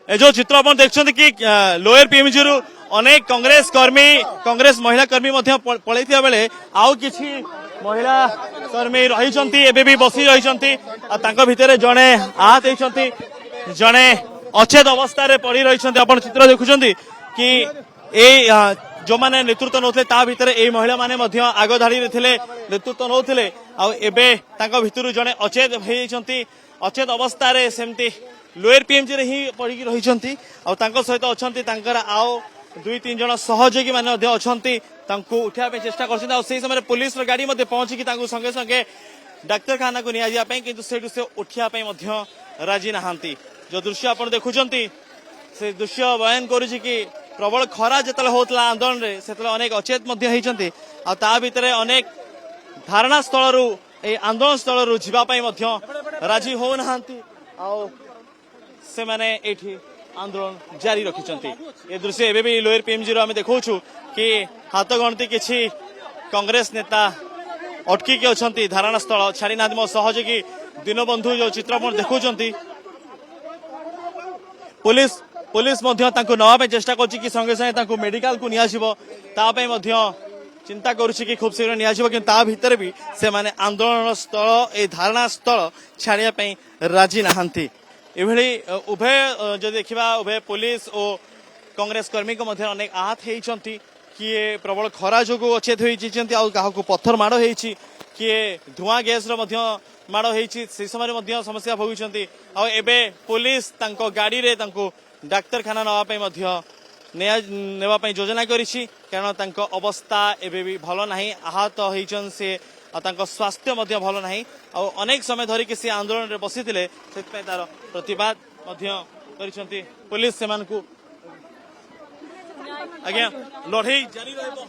जो चित्र आप देखते कि लोअर पीएमजी रु अनेक कांग्रेस महिला कर्मी पलैथिया बेले आउ किछि महिला कर्मी रही एबे भी बसी रही भितर जड़े आहत होती जड़े अचेत अवस्था पड़ी रही आप चित्र देखुं कि जो माने नेतृत्व नौते ता भितर ए महिला माने मध्य आग धाड़ी रे नेतृत्व नौते आ भितर जड़े अचेत होती अचेत अवस्था रे सेमती लोअर पीएमजी रे ही पड़ी रही सहित अच्छा आओ 2-3 जन सहयोगी मैंने उठा चेष्टा कर समय पुलिस गाड़ी पहुंची संगे संगे डाक्तरखाना को निया किंतु से उठा राजी नहांती जो दृश्य आप देखुं से दृश्य बयान करुच्ची कि प्रबल खरा जो होता आंदोलन रे से अनेक अचेत होती भितर अनेक धारणा स्थल आंदोलन स्थल जावाई राजी होना से माने एठी आंदोलन जारी रखिंट ये दृश्य एवं भी लोअर पीएमजी आम देखु कि हाथ गणती किसी कांग्रेस नेता अटकी अच्छा धारणा स्थल छाड़ी ना मो सहयोगी दीनबंधु जो चित्र देखुं पुलिस नवा चेष्टा कर संगे संगे मेडिकल को निया चिंता करुच्ची कि खूब शीघ्र निया भितर भी से माने आंदोलन स्थल धारणा स्थल छाड़िया राजी नहांती एभली उभय जो देखा उभय पुलिस और कांग्रेस कर्मी को अनेक आहत होती किए प्रबल खरा जो अचेत होती पत्थर माड़ हो किए धुआं गैस माड़ हो समय समस्या भोगी एबे पुलिस गाड़ी रे डाक्तरखाना नापी योजना करिछि कारण अवस्था एबे भी भल नहीं आहत होइछन से स्वास्थ्य भल नहीं अनेक समय धरिकी सी आंदोलन रे बसी तार प्रतिवाद पुलिस से आज्ञा लड़ाई जारी रहबो।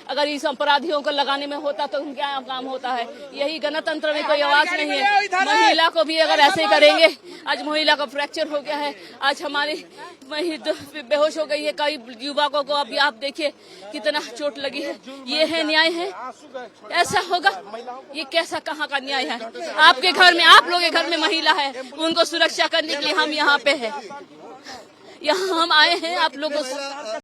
अगर इस अपराधियों को लगाने में होता तो क्या काम होता है। यही गणतंत्र में कोई आवाज नहीं है। महिला को भी अगर ऐसे करेंगे, आज महिला का फ्रैक्चर हो गया है, आज हमारी बेहोश हो गई है, कई युवकों को अभी आप देखिए कितना चोट लगी है। ये है न्याय है? ऐसा होगा? ये कैसा कहाँ का न्याय है? आपके घर में, आप लोग के घर में महिला है, उनको सुरक्षा करने के लिए हम यहाँ पे है, यहाँ हम आए हैं आप लोगों से।